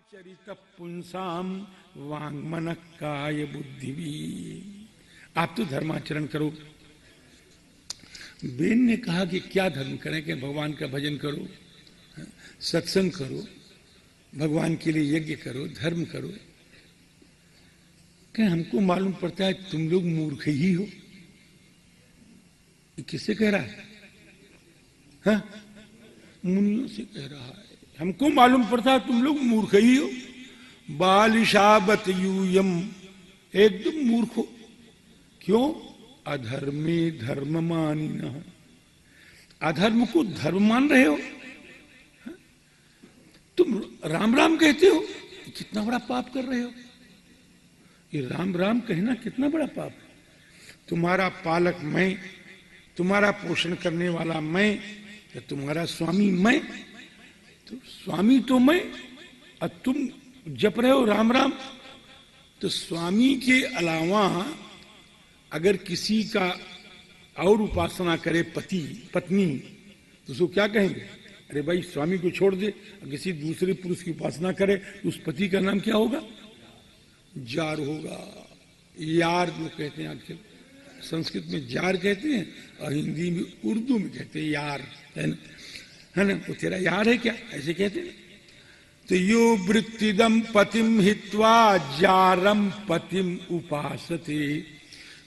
चरित पुंसाम वांगमन काय बुद्धि भी। आप तो धर्माचरण करो। बेन ने कहा कि क्या धर्म करें, कि भगवान का भजन करो, सत्संग करो, भगवान के लिए यज्ञ करो, धर्म करो। क्या हमको मालूम पड़ता है तुम लोग मूर्ख ही हो। ये किससे कह रहा है? हाँ, मुनियों से कह रहा है। हमको मालूम पड़ता है तुम लोग मूर्ख ही हो। बालिशाबत यूयम, एकदम मूर्ख हो। क्यों? अधर्मे धर्म मानिना, अधर्म को धर्म मान रहे हो। तुम राम राम कहते हो, कितना बड़ा पाप कर रहे हो। ये राम राम कहना कितना बड़ा पाप है। तुम्हारा पालक मैं, तुम्हारा पोषण करने वाला मैं, तो तुम्हारा स्वामी मैं। तो स्वामी तो मैं, और तुम जप रहे हो राम राम। तो स्वामी के अलावा अगर किसी का और उपासना करे पति पत्नी, तो उसको क्या कहेंगे? अरे भाई, स्वामी को छोड़ दे, किसी दूसरे पुरुष की उपासना करे तो उस पति का नाम क्या होगा? जार होगा। यार जो कहते हैं आजकल, संस्कृत में जार कहते हैं और हिंदी में उर्दू में कहते हैं यार, है ना? वो तेरा यार है क्या, ऐसे कहते हैं। तो यो वृत्तिदम पतिम हित्वा जारम पतिम उपासते।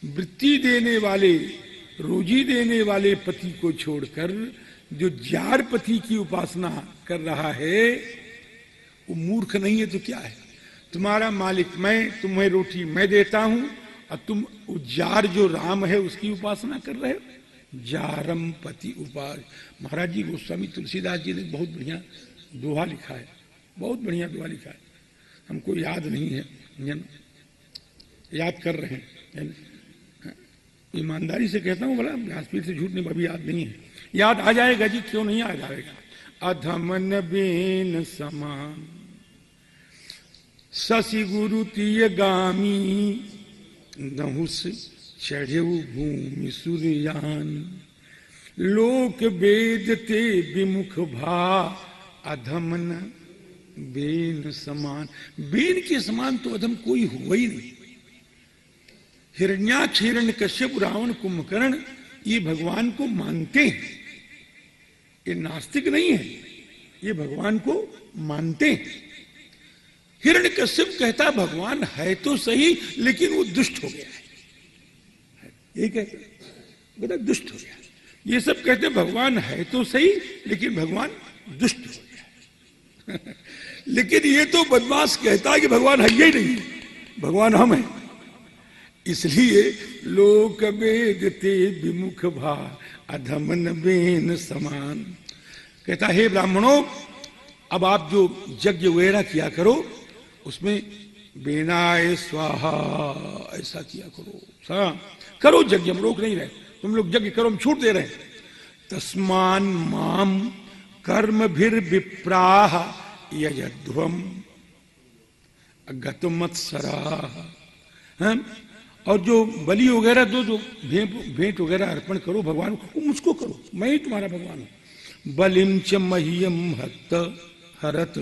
वृत्ति देने वाले, रोजी देने वाले पति को छोड़कर जो जार पति की उपासना कर रहा है वो मूर्ख नहीं है तो क्या है? तुम्हारा मालिक मैं, तुम्हें रोटी मैं देता हूं, और तुम जार जो राम है उसकी उपासना कर रहे हो। जारम पति उपास। महाराज जी गोस्वामी तुलसीदास जी ने बहुत बढ़िया दोहा लिखा है, बहुत बढ़िया दोहा लिखा है। हमको याद नहीं है, याद कर रहे हैं। ईमानदारी से कहता हूं, बोला व्यासपीठ से झूठ नहीं, अभी याद नहीं है। याद आ जाएगा जी, क्यों नहीं आ जाएगा। अधमन बेन समान शशि गुरु तीय गामी, नहुस चढ़े भूमि सूर्यान। लोक वेद ते विमुख भा, अधमन बेन समान। बेन के समान तो अधम कोई हुआ ही नहीं। हिरण्याक्ष, हिरण्यकश्यप, रावण, कुंभकर्ण ये भगवान को मानते हैं। ये नास्तिक नहीं है, ये भगवान को मानते हैं। हिरण्यकश्यप कहता भगवान है तो सही, लेकिन वो दुष्ट हो गया है। ये कहते बेटा दुष्ट हो गया। ये सब कहते भगवान है तो सही, लेकिन भगवान दुष्ट हो गया। लेकिन ये तो बदमाश कहता है कि भगवान है ही नहीं, भगवान हम हैं। इसलिए लोक वेदते विमुख भा, अधमन बेन समान। कहता हे ब्राह्मणों, अब आप जो यज्ञ वगैरह किया करो उसमें बेनाय स्वाहा ऐसा किया करो। करो यज्ञ, हम रोक नहीं रहे, तुम लोग यज्ञ करो, हम छूट दे रहे हैं। तस्मान माम कर्म भीर विप्राह यजध्वम गतमत्सरा। और जो बलि वगैरह दो, जो भेंट वगैरह अर्पण करो भगवान को, मुझको करो, मैं ही तुम्हारा भगवान हूं। बलिम च मह्यम हत हरत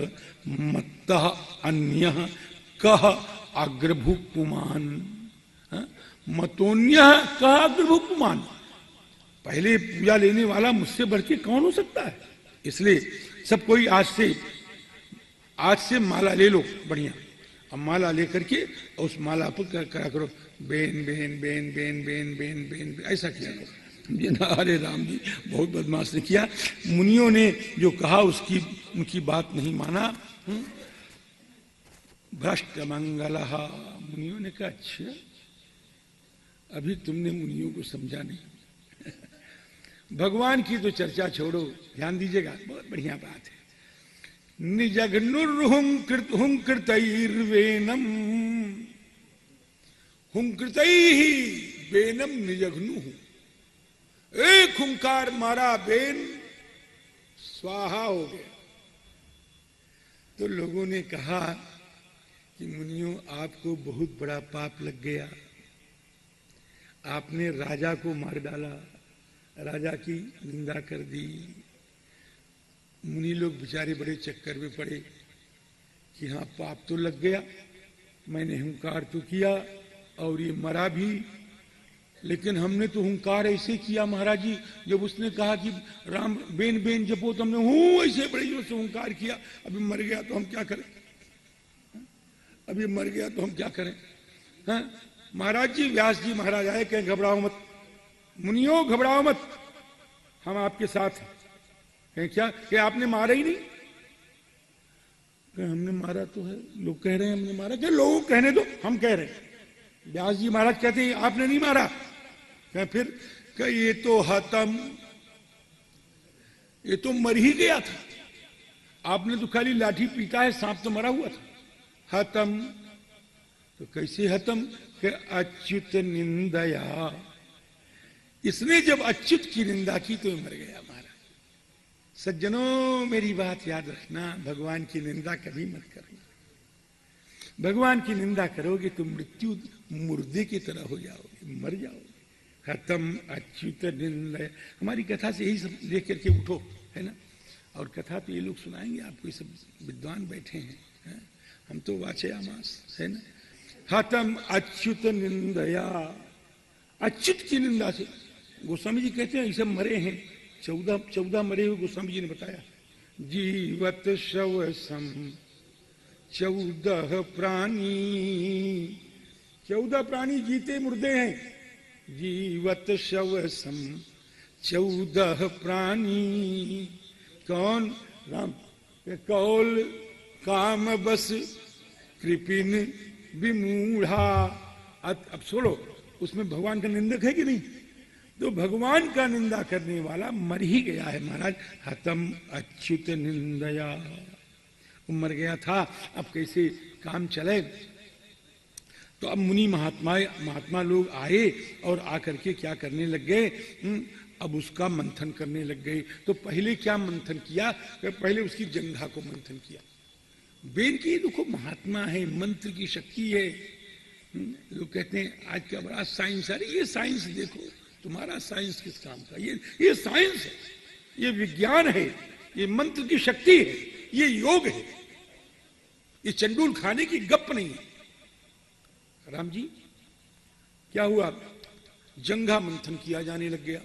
मत्तः अन्यः कह अग्रभुक्पुमान। मतोन्यः कह अग्रभुक्पुमान। पहले पूजा लेने वाला मुझसे बढ़ के कौन हो सकता है? इसलिए सब कोई आज से माला ले लो बढ़िया। अब माला लेकर के उस माला पर करा करो Ben Ben Ben Ben Ben Ben Ben, ऐसा किया करो। अरे राम जी, बहुत बदमाश ने किया। मुनियों ने जो कहा उसकी उनकी बात नहीं माना। भ्रष्ट मंगलः। मुनियों ने कहा अच्छा, अभी तुमने मुनियों को समझा नहीं। भगवान की तो चर्चा छोड़ो, ध्यान दीजिएगा, बहुत बढ़िया बात है। निजघ्नुर्हुंकृतैर्वेनम, हुंकृतैः वेनम निजघ्नुः। एक हुंकार मारा, बेन स्वाहा हो गया। तो लोगों ने कहा कि मुनियों, आपको बहुत बड़ा पाप लग गया, आपने राजा को मार डाला, राजा की निंदा कर दी। मुनि लोग बेचारे बड़े चक्कर में पड़े। कि हाँ पाप तो लग गया, मैंने हुंकार तो किया और ये मरा भी, लेकिन हमने तो हुंकार ऐसे किया महाराज जी, जब उसने कहा कि राम बेन बेन जपो तो हमने हूं ऐसे बड़े जोर से हुंकार किया। अभी मर गया तो हम क्या करें, अभी मर गया तो हम क्या करें। हाँ महाराज जी, व्यास जी महाराज आए, कहें घबराओ मत मुनियो, घबराओ मत, हम आपके साथ हैं। कहें क्या, कि आपने मारा ही नहीं। कहें हमने मारा तो है, लोग कह रहे हैं हमने मारा, क्या लोग कहने दो, हम कह रहे हैं। व्यास जी महाराज कहते हैं आपने नहीं मारा। कहें फिर, कह ये तो हतम, ये तो मर ही गया था, आपने तो खाली लाठी पीटा है, सांप तो मरा हुआ था। हतम, तो कैसे हतम, कि अच्युत निंदया, इसने जब अच्युत की निंदा की तो मर गया महाराज। सज्जनों मेरी बात याद रखना, भगवान की निंदा कभी मत करना। भगवान की निंदा करोगे तो मृत्यु मुर्दे की तरह हो जाओगे, मर जाओगे। हतम अच्युत निंदया, हमारी कथा से यही सब देख करके उठो, है ना। और कथा तो ये लोग सुनाएंगे आपको, ये सब विद्वान बैठे हैं, हम तो वाचयामास, है ना। हतम अच्युत निंदया, अच्युत की निंदा से। गोस्वामी जी कहते हैं ये सब मरे हैं, 14 मरे हुए गोस्वामी जी ने बताया। जीवत शव सम 14 प्राणी, 14 प्राणी जीते मुर्दे हैं। जीवत शव सम 14 प्राणी, कौन, राम, कौल काम बस कृपिन विमूढ़ा। अब छोड़ो, उसमें भगवान का निंदक है कि नहीं, तो भगवान का निंदा करने वाला मर ही गया है महाराज। हतम अच्युत निंदया, वो मर गया था, अब कैसे काम चले। तो अब मुनि महात्मा लोग आए और आकर के क्या करने लग गए, अब उसका मंथन करने लग गए। तो पहले क्या मंथन किया, पहले उसकी जंघा को मंथन किया। वेद की देखो महात्मा है, मंत्र की शक्ति है। लोग कहते हैं आज का बड़ा साइंस, अरे ये साइंस देखो, तुम्हारा साइंस किस काम का, ये साइंस है, ये विज्ञान है, ये मंत्र की शक्ति है, ये योग है, ये चंडूल खाने की गप नहीं है। राम जी क्या हुआ, जंघा मंथन किया जाने लग गया,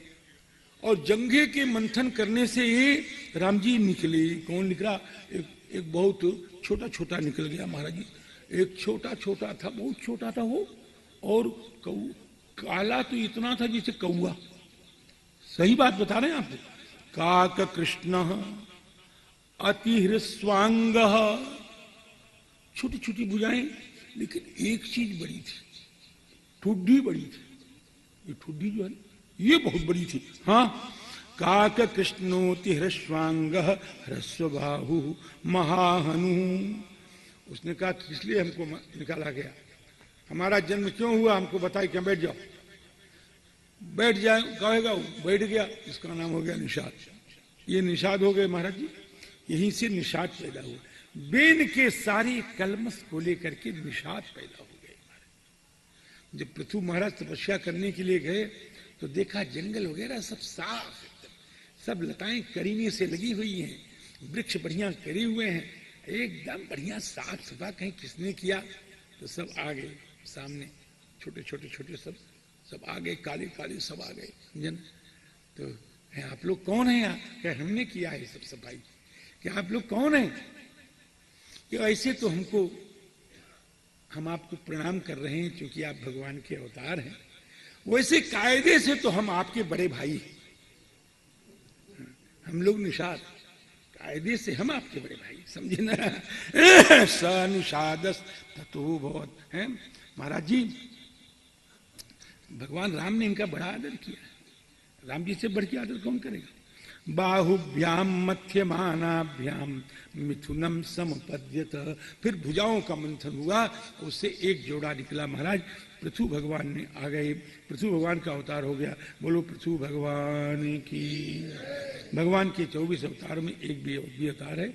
और जंघे के मंथन करने से ये राम जी निकले। कौन निकला, एक बहुत छोटा छोटा निकल गया महाराज जी। एक छोटा छोटा था, बहुत छोटा था वो, और काला तो इतना था जैसे कौआ। सही बात बता रहे हैं आपको। काक कृष्ण अति हृस्वांग, छोटी छोटी भुजाएं, लेकिन एक चीज बड़ी थी, ठुड्डी बड़ी थी। ये ठुड्डी जो है ये बहुत बड़ी थी। हाँ, काक कृष्णोति हृस्वांग ह्रस्व बाहु महाहनु। उसने कहा किस लिए हमको निकाला गया, हमारा जन्म क्यों हुआ, हमको बताए। क्या, बैठ जाओ, बैठ जाए कहेगा, बैठ गया, इसका नाम हो गया निषाद। ये निषाद हो गए महाराज जी, यहीं से निषाद पैदा हुआ। बेन के सारे कलमस को लेकर के निषाद पैदा हो गए। जब पृथु महाराज तपस्या करने के लिए गए तो देखा जंगल वगैरह सब साफ, सब लताएं करीने से लगी हुई हैं, वृक्ष बढ़िया करे हुए हैं, एकदम बढ़िया साफ सफा। कहीं किसने किया, तो सब आ गए सामने, छोटे छोटे छोटे सब आ गए, काले काले सब आ गए जन। तो आप लोग कौन हैं यहाँ, क्या हमने किया है सब सफाई, क्या आप लोग कौन हैं। कि ऐसे तो हम आपको प्रणाम कर रहे हैं क्योंकि आप भगवान के अवतार हैं, वैसे कायदे से तो हम आपके बड़े भाई हैं। हम लोग निषाद, कायदे से हम आपके बड़े भाई, समझे ना। स निषादस ततो भवत है महाराज जी। भगवान राम ने इनका बड़ा आदर किया, राम जी से बढ़ के आदर कौन करेगा। बाहुभ्याम मध्यमानाभ्याम मिथुनम समपद्यत, फिर भुजाओं का मंथन हुआ, उससे एक जोड़ा निकला महाराज। पृथु भगवान ने आ गए, पृथु भगवान का अवतार हो गया। बोलो पृथु भगवान की। भगवान के 24 अवतार में एक भी अवतार है।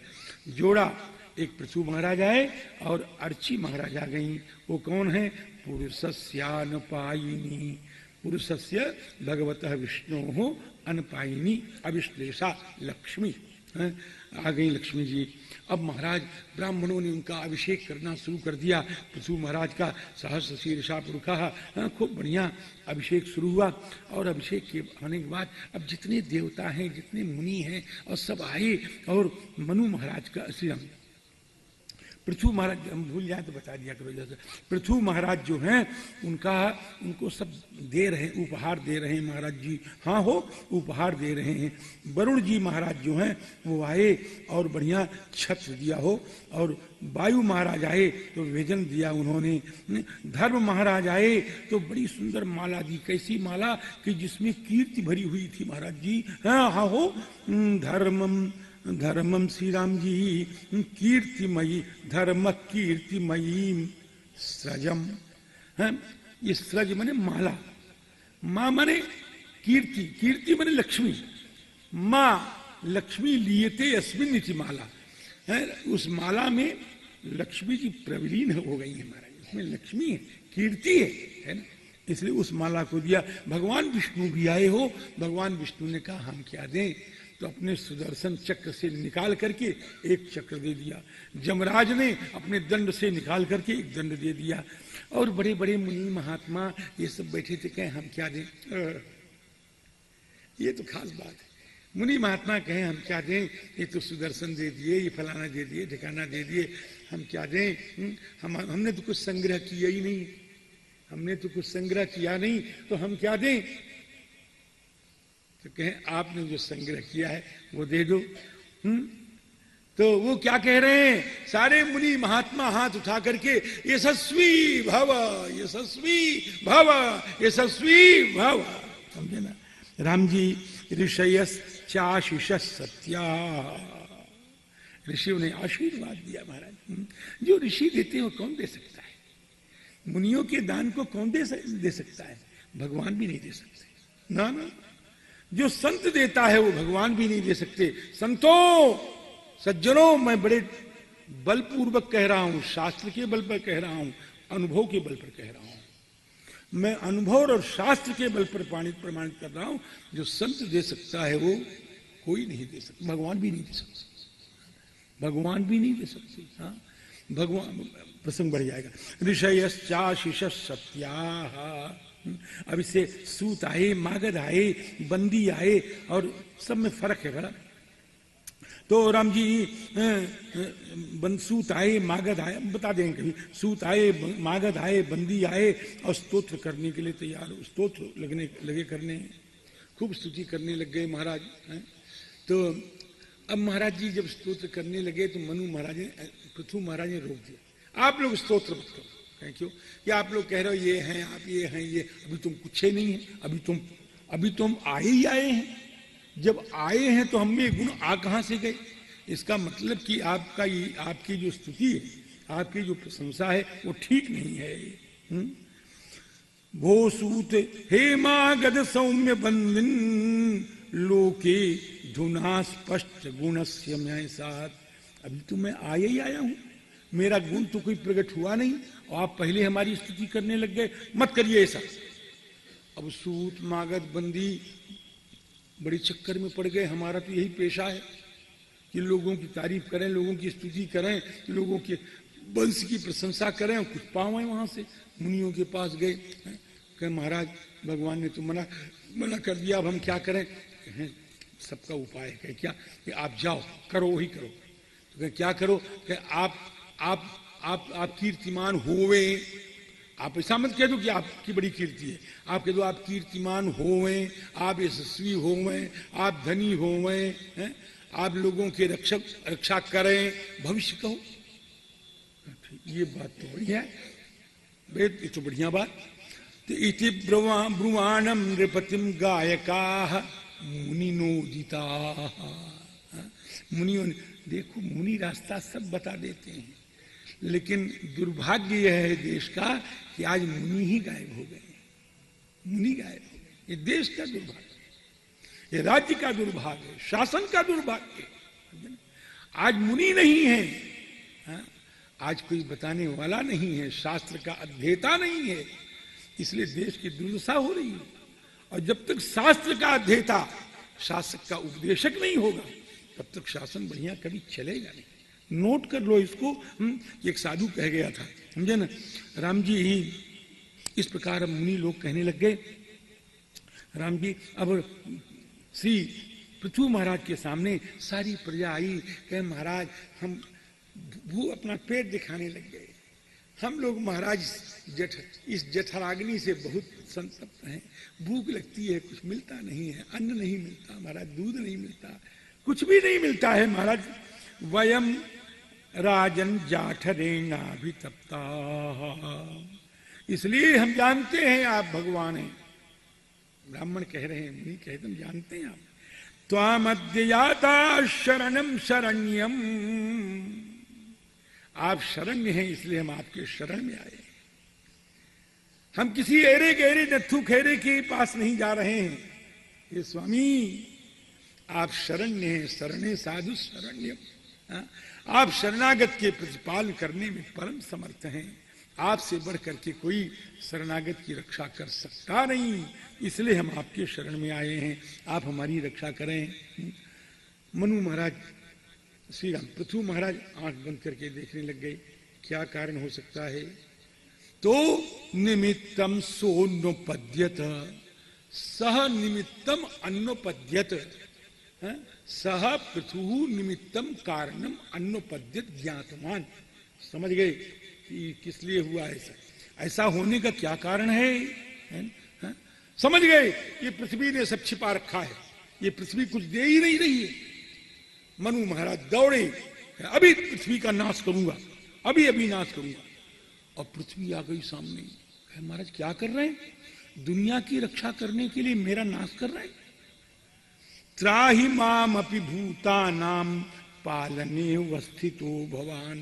जोड़ा, एक पृथु महाराज आए और अर्ची महाराज आ गई। वो कौन है, पुरुषस्यानपायिनी, पुरुषस्य भगवतः विष्णोः अनपायिनी अविश्लेषा लक्ष्मी। हैं? आ गई लक्ष्मी जी। अब महाराज ब्राह्मणों ने उनका अभिषेक करना शुरू कर दिया। पृथु महाराज का सहस्र शीर्षा पुरुखा, खूब बढ़िया अभिषेक शुरू हुआ। और अभिषेक के होने के बाद अब जितने देवता हैं, जितने मुनि हैं, और सब आए। और मनु महाराज का श्री राम पृथु महाराज, हम भूल जाए तो बता दिया करो जैसे, पृथु महाराज जो हैं उनको सब दे रहे, उपहार दे रहे हैं महाराज जी। हाँ हो, उपहार दे रहे हैं। वरुण जी महाराज जो हैं वो आए और बढ़िया छत्र दिया हो। और वायु महाराज आए तो व्यजन दिया उन्होंने। धर्म महाराज आए तो बड़ी सुंदर माला दी। कैसी माला कि जिसमें कीर्ति भरी हुई थी महाराज जी। हाँ हो, धर्मम श्री राम जी कीर्तिमयी, धर्म कीर्तिमयी सृजम है। ये सृज माने माला, माँ माने कीर्ति, कीर्ति माने लक्ष्मी। माँ लक्ष्मी लियते अस्मिन इति माला है। उस माला में लक्ष्मी जी प्रविलीन हो गई है महाराज, उसमें लक्ष्मी है, कीर्ति है ना। इसलिए उस माला को दिया। भगवान विष्णु भी आए हो। भगवान विष्णु ने कहा हम क्या दें, तो अपने सुदर्शन चक्र से निकाल करके एक चक्र दे दिया। जमराज ने अपने दंड से निकाल करके एक दंड दे दिया। और बड़े बड़े मुनि महात्मा ये सब बैठे थे, कहें हम क्या दें। ये तो खास बात है। मुनि महात्मा कहें हम क्या दें, ये तो सुदर्शन दे दिए, ये फलाना दे दिए, ठिकाना दे दिए, हम क्या दें। हमने तो कुछ संग्रह किया ही नहीं, हमने तो कुछ संग्रह किया नहीं, तो हम क्या दें। तो कहें आपने जो संग्रह किया है वो दे दो। तो वो क्या कह रहे हैं, सारे मुनि महात्मा हाथ उठा करके यशस्वी भव, यशस्वी भव, यशस्वी भव। समझे ना। राम जी ऋषयस चाशिष सत्या, ऋषियों ने आशीर्वाद दिया महाराज। जो ऋषि देते हैं वो कौन दे सकता है। मुनियों के दान को कौन दे सकता है, भगवान भी नहीं दे सकते ना। ना, जो संत देता है वो भगवान भी नहीं दे सकते। संतों, सज्जनों, मैं बड़े बलपूर्वक कह रहा हूं, शास्त्र के बल पर कह रहा हूं, अनुभव के बल पर कह रहा हूं। मैं अनुभव और शास्त्र के बल पर प्रमाणित कर रहा हूं। जो संत दे सकता है वो कोई नहीं दे सकता, भगवान भी नहीं दे सकते, भगवान भी नहीं दे सकते। हाँ, भगवान, प्रसंग बढ़ जाएगा। ऋषयश्चाशिष सत्या। अब इससे सूत आए, मागध आए, बंदी आए, और सब में फर्क है बड़ा। तो राम जी सूत आए, मागध आए, बता देंगे कभी। सूत आए, मागध आए, बंदी आए, और स्तोत्र करने के लिए तैयार हो। स्तोत्र लगे करने, खूब स्तुति करने लग गए महाराज। तो अब महाराज जी जब स्तोत्र करने लगे तो मनु महाराज ने, पृथु महाराज ने रोक दिया, आप लोग स्तोत्र मत करो। कहें क्यों, कि आप लोग कह रहे हो ये हैं, आप ये हैं, ये अभी तुम कुछ ही नहीं है, अभी तुम आए ही आए हैं। जब आए हैं तो हम में गुण आ कहां से गए। इसका मतलब कि आपकी जो स्तुति है, आपकी जो प्रशंसा है वो ठीक नहीं है। भो सूत हे मागध सौम्य बंदिन लोके धुना स्पष्ट गुणस्य मैं साथ। अभी तो मैं आया ही आया हूं, मेरा गुण तो कोई प्रकट हुआ नहीं, और आप पहले हमारी स्तुति करने लग गए। मत करिए ऐसा। अब सूत, मागध, बंदी बड़े चक्कर में पड़ गए। हमारा तो यही पेशा है कि लोगों की तारीफ करें, लोगों की स्तुति करें, लोगों के वंश की प्रशंसा करें, और कुछ पावें। वहां से मुनियों के पास गए, कहे महाराज भगवान ने तो मना कर दिया, अब हम क्या करें। सबका उपाय है क्या, कि आप जाओ, करो, वही करो। तो कहे क्या करो, कि आप कीर्तिमान होवे। आप ऐसा मत कह दो कि आपकी बड़ी कीर्ति है, आप कह दो आप कीर्तिमान होवे, आप यशस्वी होवे, आप धनी होवे, आप लोगों के रक्षा करें, भविष्य कहो। ये बात तो बढ़िया है, वेद, ये तो बढ़िया बात। तो इति ब्रुवाणम नृपतिम गायका मुनिनोदिता। मुनियों ने, देखो मुनि रास्ता सब बता देते हैं, लेकिन दुर्भाग्य यह है देश का कि आज मुनि ही गायब हो गए। मुनि गायब हो गए, ये देश का दुर्भाग्य, ये राज्य का दुर्भाग्य, शासन का दुर्भाग्य। आज मुनि नहीं है, आज कोई बताने वाला नहीं है, शास्त्र का अध्येता नहीं है, इसलिए देश की दुर्दशा हो रही है। और जब तक शास्त्र का अध्येता, शासक का उपदेशक नहीं होगा, तब तक शासन बढ़िया कभी चलेगा नहीं। नोट कर लो इसको। एक साधु कह गया था, समझे ना, राम जी ही इस प्रकार मुनि लोग कहने लग गए। राम जी अब श्री पृथु महाराज के सामने सारी प्रजा आई, कहे महाराज हम अपना पेट दिखाने लग गए, हम लोग महाराज इस जठराग्नि से बहुत संतप्त हैं, भूख लगती है, कुछ मिलता नहीं है, अन्न नहीं मिलता महाराज, दूध नहीं मिलता, कुछ भी नहीं मिलता है महाराज। वयम राजन जाठरेणाभितप्ता, इसलिए हम जानते हैं आप भगवान हैं। ब्राह्मण कह रहे हैं, मुनि कहे तुम जानते हैं आप। त्वामद्य याता शरणम शरण्यम, आप शरण्य हैं इसलिए हम आपके शरण में आए। हम किसी एरे गहरे नत्थु खेरे के पास नहीं जा रहे हैं, ये स्वामी आप शरण्य हैं, शरणे साधु शरण्यम, आप शरणागत के प्रतिपाल करने में परम समर्थ हैं, आपसे बढ़ करके कोई शरणागत की रक्षा कर सकता नहीं, इसलिए हम आपके शरण में आए हैं, आप हमारी रक्षा करें। मनु महाराज, श्री राम पृथु महाराज आंख बंद करके देखने लग गए, क्या कारण हो सकता है। तो निमित्तम सोन्नोपद्यत, सह निमित्तम अन्नोपद्यत, सह पृथु निमित्तम कारणम अन्नोपद्यत ज्ञातमान। समझ गए कि किस लिए हुआ ऐसा, ऐसा होने का क्या कारण है? समझ गए ये पृथ्वी ने सब छिपा रखा है, ये पृथ्वी कुछ दे ही नहीं रही है। मनु महाराज दौड़े, अभी पृथ्वी का नाश करूंगा, अभी अभी नाश करूंगा, और पृथ्वी आ गई सामने। महाराज क्या कर रहे हैं, दुनिया की रक्षा करने के लिए मेरा नाश कर रहे हैं। त्राहि माम अपि भूतानाम पालने अवस्थितो भवान,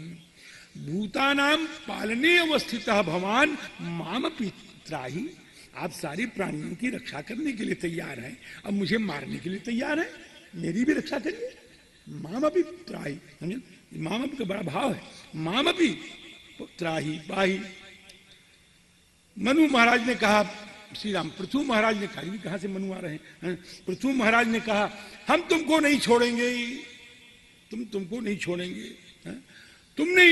भूतानाम पालने अवस्थितः भवान माम अपि त्राहि, आप सारे प्राणियों की रक्षा करने के लिए तैयार हैं, अब मुझे मारने के लिए तैयार है, मेरी भी रक्षा करिए। मामपि त्राहि, समझे, मामपि का बड़ा भाव है, मामपि त्राहि पाहि। मनु महाराज ने कहा, श्री राम पृथु महाराज ने कहा, कहां से मनु आ रहे हैं, पृथु महाराज ने कहा हम तुमको नहीं छोड़ेंगे, तुमको नहीं छोड़ेंगे, तुमने,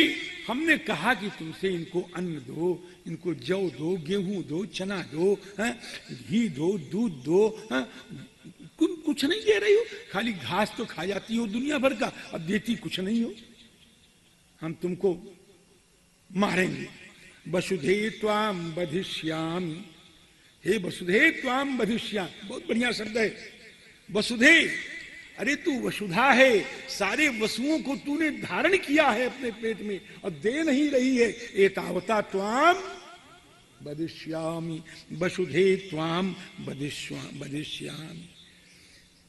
हमने कहा कि तुमसे इनको अन्न दो, इनको जौ दो, गेहूं दो, चना दो, घी दो, दूध दो, कुछ नहीं दे रही हो, खाली घास तो खा जाती हो दुनिया भर का, अब देती कुछ नहीं हो, हम तुमको मारेंगे। वसुधे त्वाम बधिष्यामि, हे वसुधे त्वाम बधिष्यामि, बहुत बढ़िया शब्द है वसुधे। अरे तू वसुधा है, सारे वसुओं को तूने धारण किया है अपने पेट में और दे नहीं रही है। एतावता त्वाम बधिष्यामि, वसुधे त्वाम बधिष्यामि।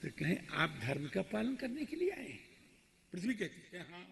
तो कहें आप धर्म का पालन करने के लिए आए हैं? पृथ्वी कहती है हाँ।